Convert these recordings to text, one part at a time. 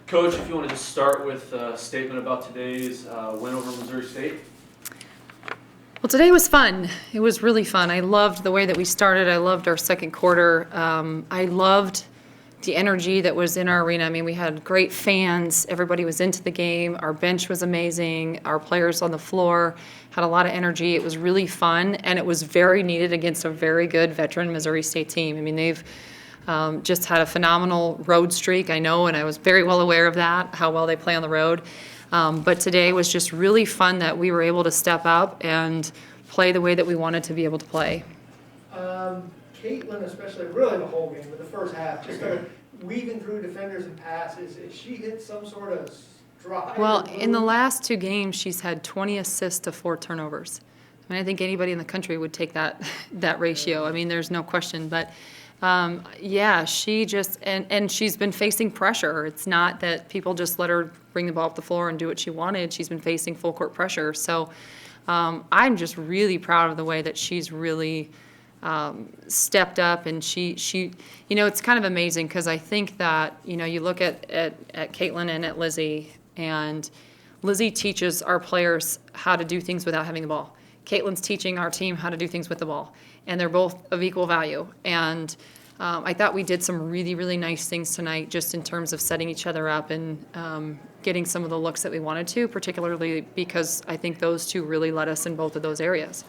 Coach, if you want to just start with a statement about today's win over Missouri State. Well, today was fun. It was really fun. I loved the way that we started. I loved our second quarter. I loved the energy that was in our arena. I mean, we had great fans. Everybody was into the game. Our bench was amazing. Our players on the floor had a lot of energy. It was really fun, and it was very needed against a very good veteran Missouri State team. I mean, they've just had a phenomenal road streak, I know, and I was very well aware of that, how well they play on the road. But today was just really fun that we were able to step up and play the way that we wanted to be able to play. Caitlin, especially, really the whole game, but the first half, just started weaving through defenders and passes. She hit some sort of stride. Well, in the last two games, she's had 20 assists to 4 turnovers. I mean, I think anybody in the country would take that ratio. I mean, there's no question. But yeah, she just and she's been facing pressure. It's not that people just let her bring the ball up the floor and do what she wanted. She's been facing full court pressure. So I'm just really proud of the way that she's really stepped up, and she you know, it's kind of amazing because I think that, you know, you look at Caitlin and at Lizzie, and Lizzie teaches our players how to do things without having the ball. Caitlin's teaching our team how to do things with the ball, and they're both of equal value. And I thought we did some really, really nice things tonight just in terms of setting each other up and getting some of the looks that we wanted to, particularly because I think those two really led us in both of those areas.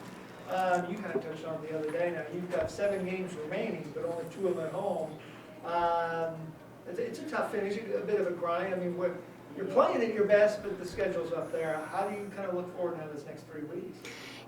You kind of touched on it the other day. Now, you've got 7 games remaining, but only 2 of them at home. It's a tough finish, a bit of a grind. I mean, you're playing at your best, but the schedule's up there. How do you kind of look forward to this next 3 weeks?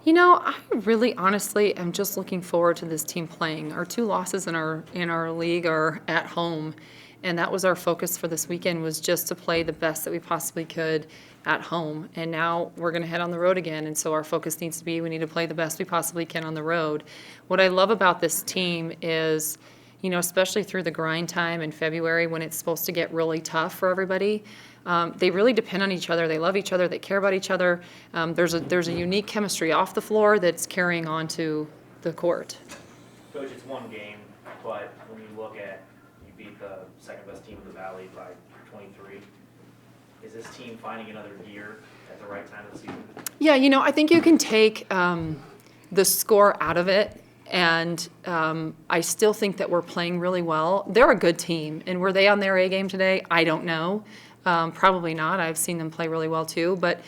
You know, I really honestly am just looking forward to this team playing. Our 2 losses in our league are at home, and that was our focus for this weekend, was just to play the best that we possibly could at home. And now we're going to head on the road again, and so our focus needs to be, we need to play the best we possibly can on the road. What I love about this team is, you know, especially through the grind time in February when it's supposed to get really tough for everybody, they really depend on each other. They love each other. They care about each other. There's a unique chemistry off the floor that's carrying on to the court. Coach, it's one game, but when you look at, you beat the second best team in the Valley by 23. Is this team finding another gear at the right time of the season? Yeah, you know, I think you can take the score out of it, and I still think that we're playing really well. They're a good team, and were they on their A game today? I don't know. Probably not. I've seen them play really well too, but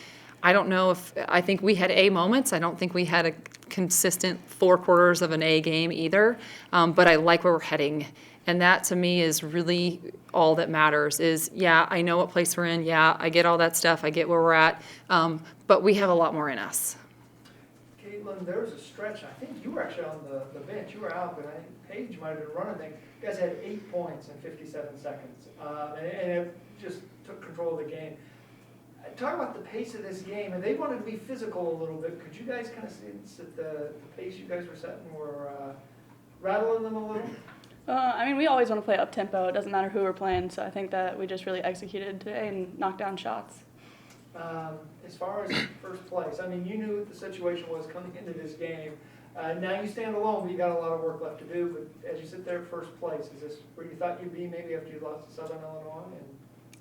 I don't know if – I think we had A moments. I don't think we had a consistent 4 quarters of an A game either, but I like where we're heading. And that, to me, is really all that matters is, yeah, I know what place we're in. Yeah, I get all that stuff. I get where we're at. But we have a lot more in us. Caitlin, there was a stretch. I think you were actually on the bench. You were out, but I think Paige might have been running things. You guys had 8 points in 57 seconds. And it just took control of the game. Talk about the pace of this game. And they wanted to be physical a little bit. Could you guys kind of sense that the pace you guys were setting were rattling them a little? I mean, we always want to play up-tempo. It doesn't matter who we're playing, so I think that we just really executed today and knocked down shots. As far as first place, I mean, you knew what the situation was coming into this game. Now you stand alone, but you got a lot of work left to do. But as you sit there at first place, is this where you thought you'd be maybe after you lost to Southern Illinois?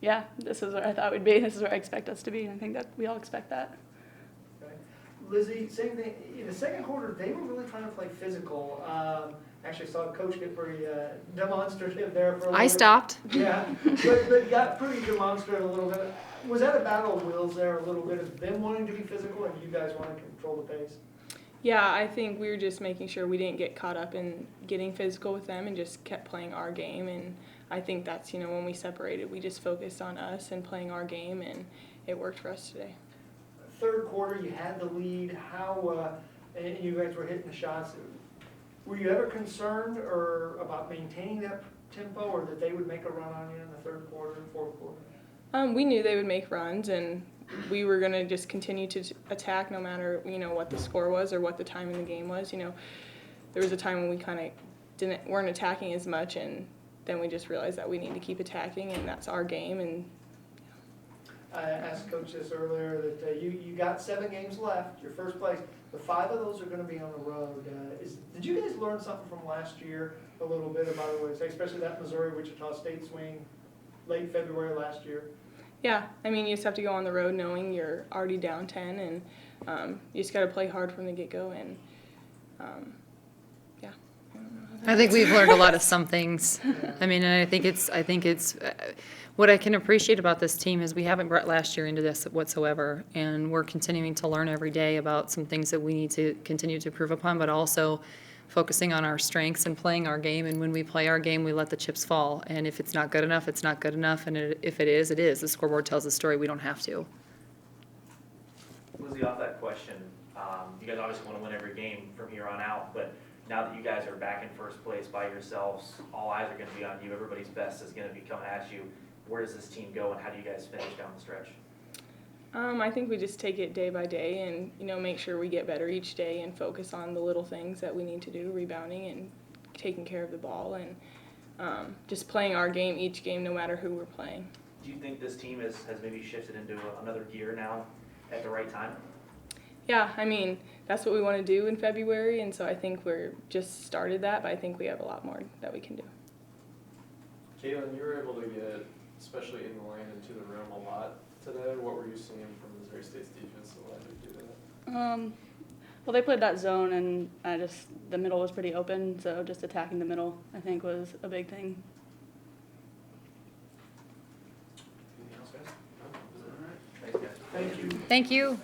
Yeah, this is where I thought we'd be. This is where I expect us to be, and I think that we all expect that. Okay. Lizzie, same thing. In the second quarter, they were really trying to play physical. Actually saw Coach get pretty demonstrative there for a little bit. I stopped. Yeah, but got pretty demonstrative a little bit. Was that a battle of wills there a little bit of them wanting to be physical and you guys want to control the pace? Yeah, I think we were just making sure we didn't get caught up in getting physical with them and just kept playing our game. And I think that's, you know, when we separated, we just focused on us and playing our game, and it worked for us today. Third quarter, you had the lead. How, and you guys were hitting the shots. Were you ever concerned or about maintaining that tempo, or that they would make a run on you in the third quarter and fourth quarter? We knew they would make runs, and we were going to just continue to attack no matter, you know, what the score was or what the time in the game was. You know, there was a time when we kind of weren't attacking as much, and then we just realized that we need to keep attacking, and that's our game. And I asked Coach this earlier that you got 7 games left, your first place. The 5 of those are going to be on the road. Did you guys learn something from last year a little bit about it, especially that Missouri-Wichita State swing? late February last year? Yeah, I mean, you just have to go on the road knowing you're already down 10, and you just got to play hard from the get-go, and yeah. I think we've learned a lot of some things. I mean, and I think it's what I can appreciate about this team is we haven't brought last year into this whatsoever, and we're continuing to learn every day about some things that we need to continue to improve upon, but also focusing on our strengths and playing our game. And when we play our game, we let the chips fall. And if it's not good enough, it's not good enough. And if it is, it is. The scoreboard tells the story. We don't have to. Lizzie, off that question, you guys obviously want to win every game from here on out, but now that you guys are back in first place by yourselves, all eyes are going to be on you. Everybody's best is going to be coming at you. Where does this team go, and how do you guys finish down the stretch? I think we just take it day by day and, make sure we get better each day and focus on the little things that we need to do, rebounding and taking care of the ball, and just playing our game each game no matter who we're playing. Do you think this team has maybe shifted into another gear now at the right time? Yeah, I mean, that's what we want to do in February, and so I think we're just started that, but I think we have a lot more that we can do. Caitlin, you were able to get, especially in the lane, into the rim a lot today. What were you seeing from Missouri State's defense that allowed you to do that? Well, they played that zone, and the middle was pretty open, so just attacking the middle, I think, was a big thing. Anything else, guys? No? All right. Thanks, guys. Thank you. Thank you.